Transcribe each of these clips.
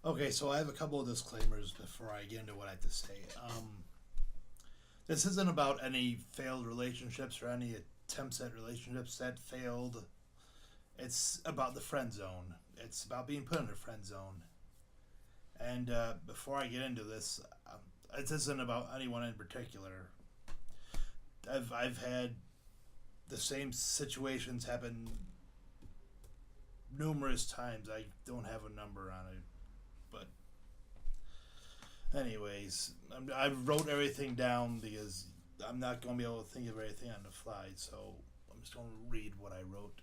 Okay, so I have a couple of disclaimers before I get into what I have to say. This isn't about any failed relationships or any attempts at relationships that failed. It's about the friend zone. It's about being put in a friend zone. And before I get into this, it isn't about anyone in particular. I've had the same situations happen numerous times. I don't have a number on it, but anyways, I wrote everything down because I'm not going to be able to think of everything on the fly. So I'm just going to read what I wrote.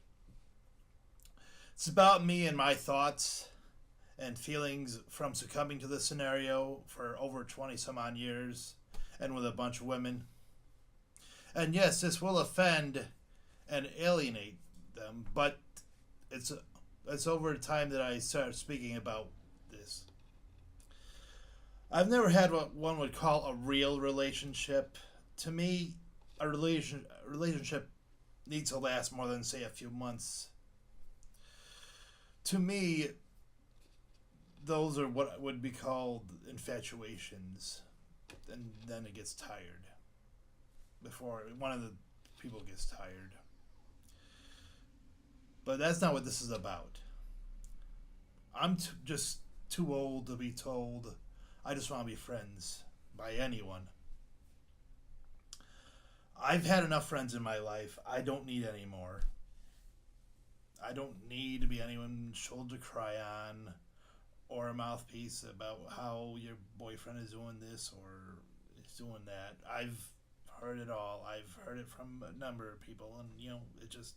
It's about me and my thoughts and feelings from succumbing to this scenario for over 20 some odd years and with a bunch of women. And yes, this will offend and alienate them, but it's it's over time that I start speaking about this. I've never had what one would call a real relationship. To me, a relationship needs to last more than say a few months. To me, those are what would be called infatuations, and then it gets tired before one of the people gets tired. But that's not what this is about. Just too old to be told I just want to be friends by anyone. I've had enough friends in my life. I don't need any more. I don't need to be anyone's shoulder to cry on or a mouthpiece about how your boyfriend is doing this or is doing that. I've heard it all. I've heard it from a number of people, and it just.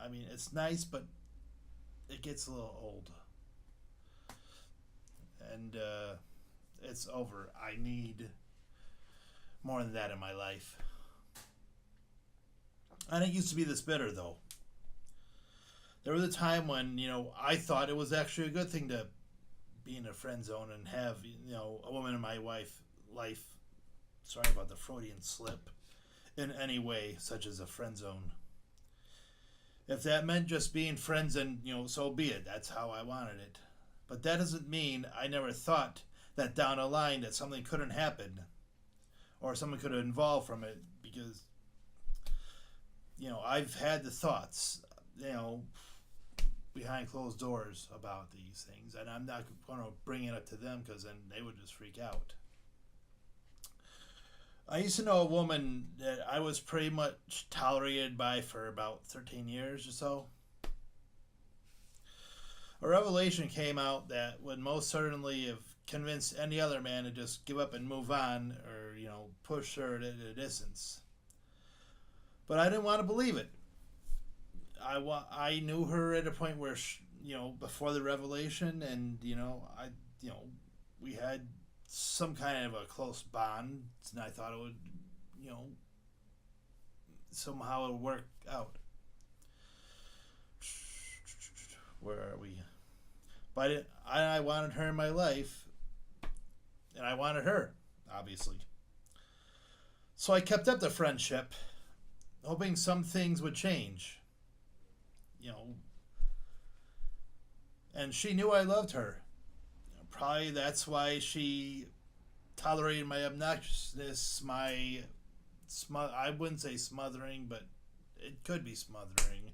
I mean, it's nice, but it gets a little old, and it's over. I need more than that in my life. And it used to be this bitter, though. There was a time when I thought it was actually a good thing to be in a friend zone and have a woman in my life. Sorry about the Freudian slip. In any way, such as a friend zone. If that meant just being friends, and so be it. That's how I wanted it. But that doesn't mean I never thought that down the line that something couldn't happen or something could evolve from it, because I've had the thoughts behind closed doors about these things, and I'm not going to bring it up to them because then they would just freak out. I used to know a woman that I was pretty much tolerated by for about 13 years or so. A revelation came out that would most certainly have convinced any other man to just give up and move on, or push her at a distance. But I didn't want to believe it. I knew her at a point where before the revelation, and we had some kind of a close bond, and I thought it would somehow it would work out. Where are we? But I wanted her in my life, and I wanted her, obviously. So I kept up the friendship, hoping some things would change. You know, and she knew I loved her. Probably that's why she tolerated my obnoxiousness, my I wouldn't say smothering, but it could be smothering.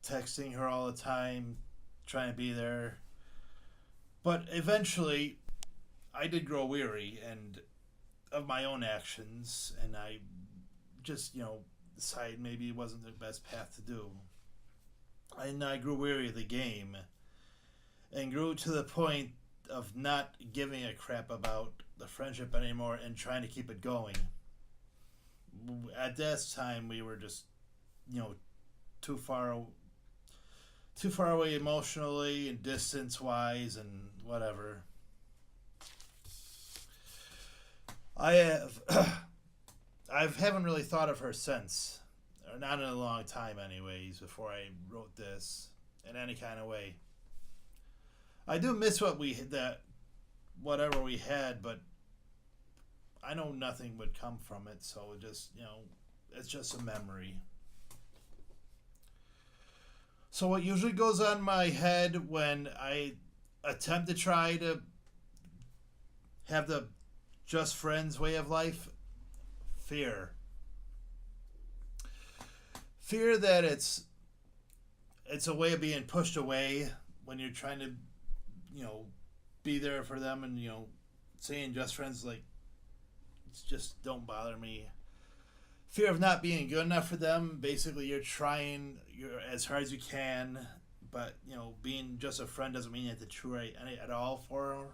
Texting her all the time, trying to be there. But eventually, I did grow weary and of my own actions, and I just, decided maybe it wasn't the best path to do. And I grew weary of the game and grew to the point of not giving a crap about the friendship anymore and trying to keep it going. At that time, we were just, too far too far away emotionally and distance wise and whatever. I have I haven't really thought of her since, or not in a long time anyways, before I wrote this in any kind of way. I do miss whatever we had, but I know nothing would come from it, so it just, it's just a memory. So what usually goes on my head when I attempt to try to have the just friends way of life, fear. Fear that it's a way of being pushed away when you're trying to, you know, be there for them, and saying just friends, like, it's just don't bother me. Fear of not being good enough for them. Basically, you're as hard as you can, but being just a friend doesn't mean you have to try at all for her.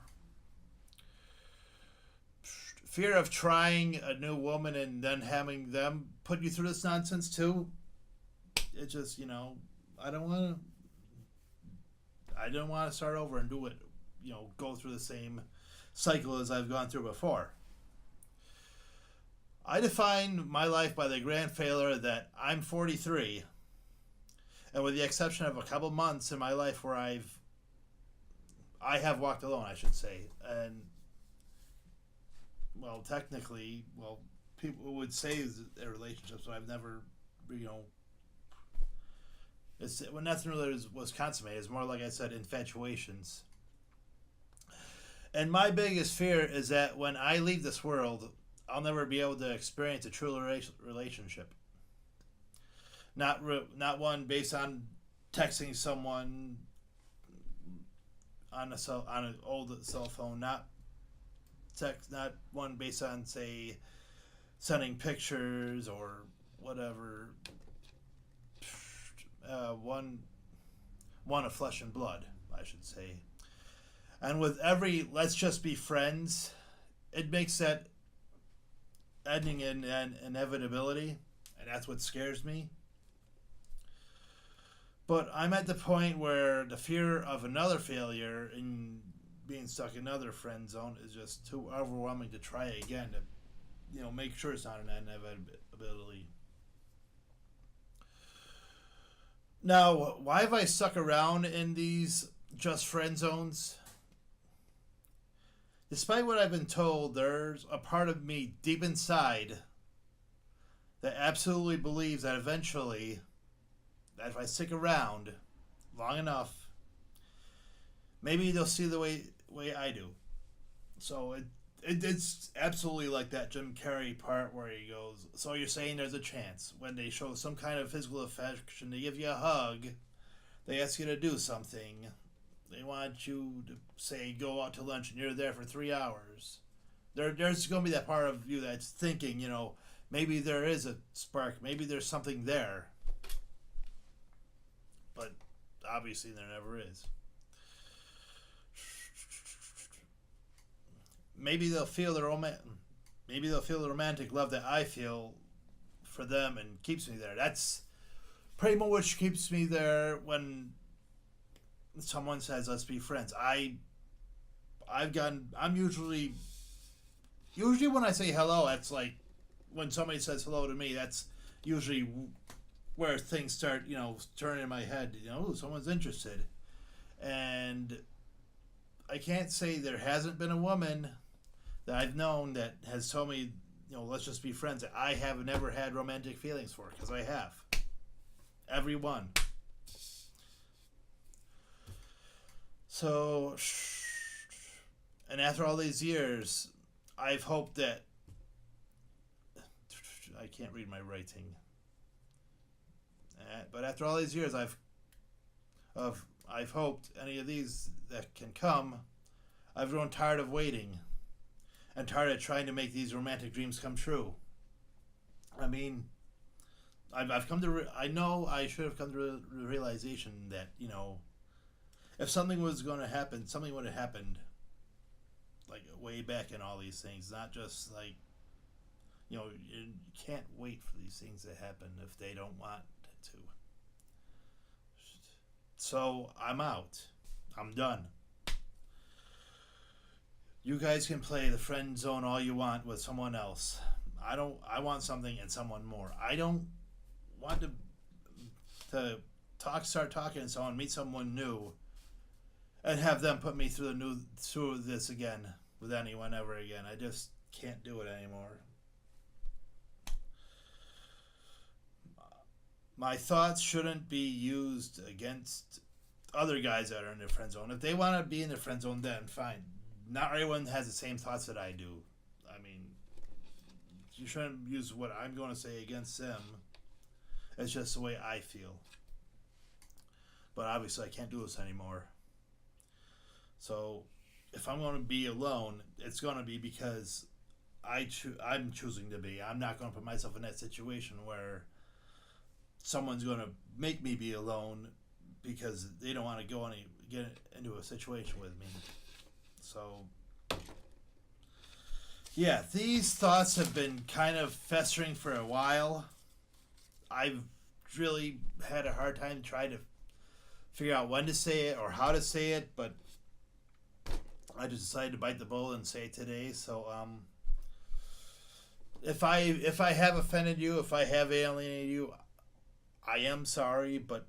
Fear of trying a new woman and then having them put you through this nonsense too. It's just I don't want to. I don't want to start over and do it. Go through the same cycle as I've gone through before. I define my life by the grand failure that I'm 43, and with the exception of a couple months in my life where I have walked alone, I should say, and well, technically, people would say they're relationships, but I've never, it's when nothing really was consummated. It's more, like I said, infatuations. And my biggest fear is that when I leave this world, I'll never be able to experience a true relationship. Not one based on texting someone on an old cell phone. Not one based on, say, sending pictures or whatever. One of flesh and blood, I should say. And with every let's just be friends, it makes that ending in an inevitability, and that's what scares me. But I'm at the point where the fear of another failure and being stuck in another friend zone is just too overwhelming to try again to, make sure it's not an inevitability. Now, why have I stuck around in these just friend zones? Despite what I've been told, there's a part of me deep inside that absolutely believes that eventually, that if I stick around long enough, maybe they'll see the way I do. So it's absolutely like that Jim Carrey part where he goes, so you're saying there's a chance. When they show some kind of physical affection, they give you a hug, they ask you to do something. They want you to, say, go out to lunch, and you're there for 3 hours. There's going to be that part of you that's thinking, maybe there is a spark. Maybe there's something there. But obviously there never is. Maybe they'll feel the romantic love that I feel for them and keeps me there. That's pretty much what keeps me there when someone says let's be friends. I'm usually when I say hello, that's like when somebody says hello to me, that's usually where things start, turning in my head, someone's interested. And I can't say there hasn't been a woman that I've known that has told me, let's just be friends, that I have never had romantic feelings for, because I have. Every one. So, and after all these years, I've hoped that, I can't read my writing, but after all these years, I've hoped any of these that can come. I've grown tired of waiting, and tired of trying to make these romantic dreams come true. I mean, I've come to. I know I should have come to the realization that if something was going to happen, something would have happened, like way back in all these things. Not just like, you can't wait for these things to happen if they don't want to. So I'm out. I'm done. You guys can play the friend zone all you want with someone else. I want something and someone more. I don't want to start talking to someone, meet someone new, and have them put me through this again with anyone ever again. I just can't do it anymore. My thoughts shouldn't be used against other guys that are in the friend zone. If they want to be in the friend zone, then fine. Not everyone has the same thoughts that I do. I mean, you shouldn't use what I'm going to say against them. It's just the way I feel. But obviously, I can't do this anymore. So, if I'm going to be alone, it's going to be because I'm choosing to be. I'm not going to put myself in that situation where someone's going to make me be alone because they don't want to get into a situation with me. So, yeah, these thoughts have been kind of festering for a while. I've really had a hard time trying to figure out when to say it or how to say it, but I just decided to bite the bullet and say it today. So, if I have offended you, if I have alienated you, I am sorry, but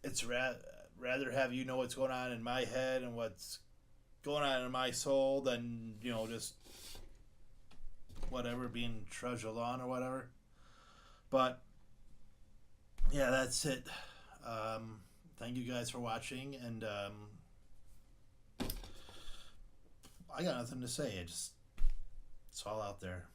it's rather have you know what's going on in my head and what's going on in my soul than just whatever being trudged along or whatever. But yeah, that's it. Thank you guys for watching, and I got nothing to say. It's all out there.